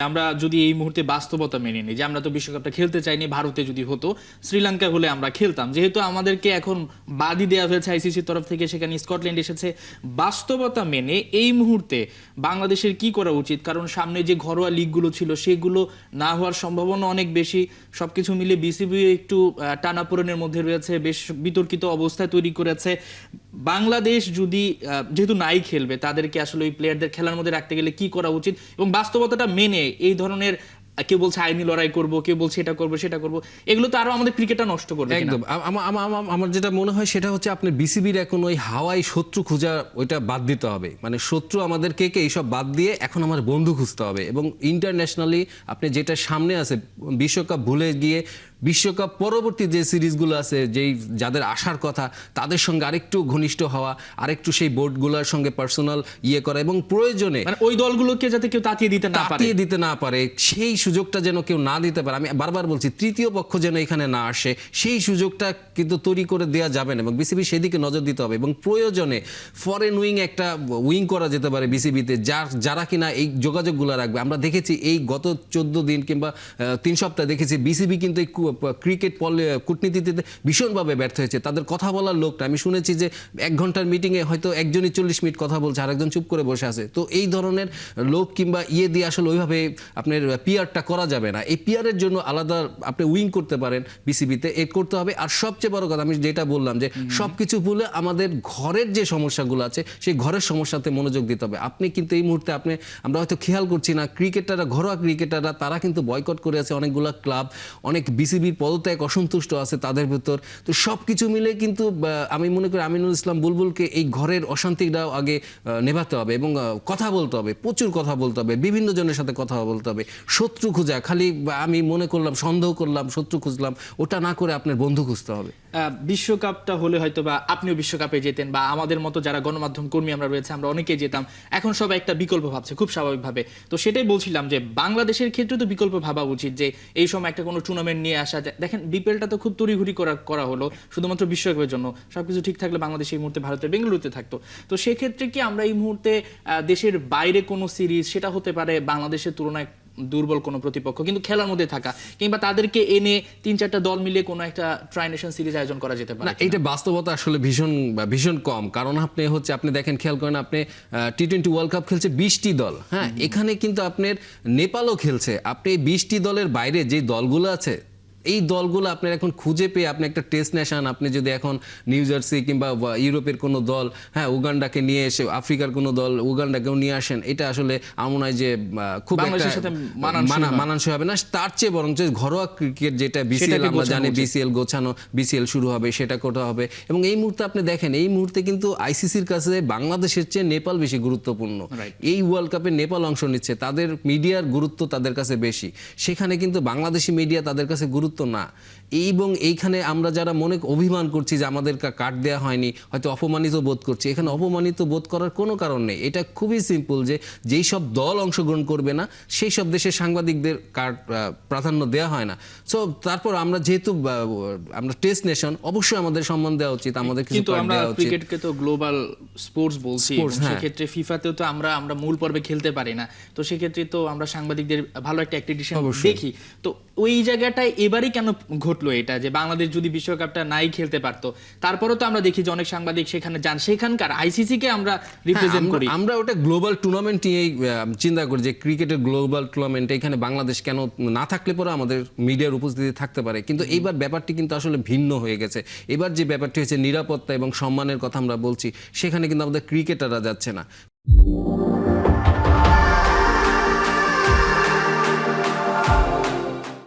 আমরা যদি এই মুহূর্তে বাস্তবতা মেনে নিই যে আমরা তো বিশ্বকাপটা খেলতে চাইনি, ভারতে যদি হতো, শ্রীলঙ্কা হলে আমরা খেলতাম, যেহেতু আমাদেরকে এখন বাদই দেওয়া হয়েছে আইসিসির তরফ থেকে, সেখানে স্কটল্যান্ড এসেছে। বাস্তবতা মেনে এই মুহূর্তে বাংলাদেশের কি করা উচিত? কারণ সামনে যে ঘরোয়া লিগগুলো ছিল সেগুলো না হওয়ার সম্ভাবনা অনেক বেশি। সবকিছু মিলে বিসিবি একটু টানাপোড়েনের মধ্যে রয়েছে, বেশ বিতর্কিত অবস্থায় তৈরি করেছে। বাংলাদেশ যদি যেহেতু নাই খেলবে, তাদেরকে আসলে ওই প্লেয়ারদের খেলার মধ্যে রাখতে গেলে কি করা উচিত? এবং বাস্তবতাটা মেনে এই ধরনের, কেউ বলছে আইনি লড়াই করব, কেউ বলছে এটা করব সেটা করব, এগুলো তো আরো আমাদের ক্রিকেটটা নষ্ট করবে। একদম আমার যেটা মনে হয় সেটা হচ্ছে আপনার বিসিবির এখন ওই হাওয়াই শত্রু খোঁজা ওইটা বাদ দিতে হবে। মানে শত্রু আমাদেরকে এইসব বাদ দিয়ে এখন আমার বন্ধু খুঁজতে হবে। এবং ইন্টারন্যাশনালি আপনি যেটা সামনে আছে, বিশ্বকাপ ভুলে গিয়ে বিশ্বকাপ পরবর্তী যে সিরিজগুলো আছে, যেই যাদের আসার কথা তাদের সঙ্গে আরেকটু ঘনিষ্ঠ হওয়া, আরেকটু সেই বোর্ডগুলোর সঙ্গে পার্সোনাল করা, এবং প্রয়োজনে মানে ওই দলগুলোকে যাতে কেউ তাতিয়ে দিতে না পারে সেই সুযোগটা যেন কেউ না দিতে পারে। আমি বারবার বলছি, তৃতীয় পক্ষ যেন এখানে না আসে, সেই সুযোগটা কিন্তু তৈরি করে দেওয়া যাবে না, এবং বিসিবি সেদিকে নজর দিতে হবে। এবং প্রয়োজনে ফরেন একটা উইং করা যেতে পারে বিসিবিতে, যারা কিনা এই যোগাযোগগুলো রাখবে। আমরা দেখেছি এই গত 14 দিন কিংবা 3 সপ্তাহ দেখেছি বিসিবি কিন্তু ক্রিকেট কূটনীতিতে ভীষণভাবে ব্যর্থ হয়েছে। তাদের কথা বলার লোকটা, আমি শুনেছি যে 1 ঘন্টার মিটিংয়ে হয়তো একজনই 40 মিনিট কথা বলছে, আরেকজন চুপ করে বসে আছে। তো এই ধরনের লোক কিংবা দিয়ে আসলে ওইভাবে আপনার পিআরটা করা যাবে না। এই পিআরের জন্য আলাদা আপনি উইং করতে পারেন বিসিবিতে, করতে হবে। আর সবচেয়ে বড় কথা আমি যেটা বললাম, যে সবকিছু ভুলে আমাদের ঘরের যে সমস্যাগুলো আছে সেই ঘরের সমস্যাতে মনোযোগ দিতে হবে। আপনি কিন্তু এই মুহূর্তে আমরা হয়তো খেয়াল করছি না, ক্রিকেটাররা, ঘরোয়া ক্রিকেটাররা তারা কিন্তু বয়কট করে আছে অনেকগুলো ক্লাব, অনেক বিসিবির পদত্যাগ অসন্তুষ্ট আছে তাদের ভিতর। তো সব কিছু মিলে কিন্তু আমি মনে করি আমিনুল ইসলাম বুলবুলকে এই ঘরের অশান্তিটাও আগে নেভাতে হবে, এবং কথা বলতে হবে, প্রচুর কথা বলতে হবে, বিভিন্ন জনের সাথে কথা বলতে হবে। শত্রু খোঁজা, খালি আমি মনে করলাম, সন্দেহ করলাম, শত্রু খুঁজলাম, ওটা না করে আপনার বন্ধু খুঁজতে হবে। বিশ্বকাপটা হলে হয়তো বা আপনিও বিশ্বকাপে যেতেন, বা আমাদের মতো যারা গণমাধ্যম কর্মী আমরা রয়েছে আমরা অনেকেই যেতাম। এখন সবাই একটা বিকল্প ভাবছে খুব স্বাভাবিকভাবে। তো সেটাই বলছিলাম যে বাংলাদেশের ক্ষেত্রে তো বিকল্প ভাবা উচিত, যে এই সময় একটা কোনো টুর্নামেন্ট নিয়ে আসা। দেখেন বিপিএলটা তো খুব তড়িঘড়ি করা হলো শুধুমাত্র বিশ্বকাপের জন্য। সবকিছু ঠিক থাকলে বাংলাদেশ এই মুহূর্তে ভারতের বেঙ্গালুরুতে থাকতো। তো সেক্ষেত্রে কি আমরা এই মুহূর্তে দেশের বাইরে কোনো সিরিজ, সেটা হতে পারে বাংলাদেশের তুলনায় দুর্বল কোনো প্রতিপক্ষ কিন্তু খেলার মধ্যে থাকা, কিংবা তাদেরকে এনে 3-4টা দল মিলে কোনো একটা ট্রাই নেশন সিরিজ আয়োজন করা যেতে পারে? না, এটা বাস্তবতা আসলে ভীষণ কম। কারণ আপনি দেখেন, খেয়াল করেন, আপনি টি-20 ওয়ার্ল্ড কাপ খেলছে 20টি দল, হ্যাঁ, এখানে কিন্তু আপনার নেপালও খেলছে। আপনি 20টি দলের বাইরে যে দলগুলো আছে, এই দলগুলো আপনার এখন খুঁজে পেয়ে আপনি একটা টেস্ট নেশন, আপনি যদি এখন নিউ জার্সি কিংবা ইউরোপের কোনো দল, হ্যাঁ, উগান্ডাকে নিয়ে এসে, আফ্রিকার কোনো দল উগান্ডাকেও নিয়ে আসেন, এটা আসলে আমার মনে হয় যে খুব মানানসই হবে না। তার চেয়ে বরং ঘরোয়া ক্রিকেট যেটা বিসিএল, আমরা জানি বিসিএল শুরু হবে, সেটা করতে হবে। এবং এই মুহূর্তে আপনি দেখেন, এই মুহূর্তে কিন্তু আইসিসির কাছে বাংলাদেশের চেয়ে নেপাল বেশি গুরুত্বপূর্ণ। এই ওয়ার্ল্ড কাপে নেপাল অংশ নিচ্ছে, তাদের মিডিয়ার গুরুত্ব তাদের কাছে বেশি। সেখানে কিন্তু বাংলাদেশি মিডিয়া তাদের কাছে গুরুত্ব না। এবং এইখানে আমরা যারা অভিমান করছি যে আমাদের কার্ড দেওয়া হয়নি, হয়তো অপমানিত বোধ করছি, এখানে অপমানিত বোধ করার কোনো কারণ নেই। এটা খুবই সিম্পল, যে যেই সব দল অংশগ্রহণ করবে না সেই সব দেশের সাংবাদিকদের কার্ড প্রাধান্য দেওয়া হয় না। সো তারপর আমরা যেহেতু আমরা টেস্ট নেশন, অবশ্যই আমাদের সম্মান দেওয়া উচিত, আমাদের কিছু কার্ড দেওয়া উচিত। ক্রিকেটকে তো গ্লোবাল স্পোর্টস বলছি, সেক্ষেত্রে ফিফাতেও তো আমরা মূল পর্বে খেলতে পারি না। তো সেক্ষেত্রে তো আমরা সাংবাদিকদের ভালো একটা অ্যাক্রিডিটেশন দেখি। তো ওই জায়গাটায় এবারই কেন ঘটলো এটা, যে বাংলাদেশ যদি বিশ্বকাপটা নাই খেলতে পারতো? তারপরেও তো আমরা দেখি যে অনেক সাংবাদিক সেখানে যান, সেখানকার আইসিসি কে আমরা রিপ্রেজেন্ট করি। আমরা ওটা গ্লোবাল টুর্নামেন্ট নিয়ে চিন্তা করি, যে ক্রিকেটের গ্লোবাল টুর্নামেন্ট, এখানে বাংলাদেশ কেন না থাকলে পরে আমাদের মিডিয়ার উপস্থিতি থাকতে পারে। কিন্তু এইবার ব্যাপারটি কিন্তু আসলে ভিন্ন হয়ে গেছে। এবার যে ব্যাপারটি হচ্ছে নিরাপত্তা এবং সম্মানের কথা আমরা বলছি, সেখানে কিন্তু আমাদের ক্রিকেটাররা যাচ্ছে না।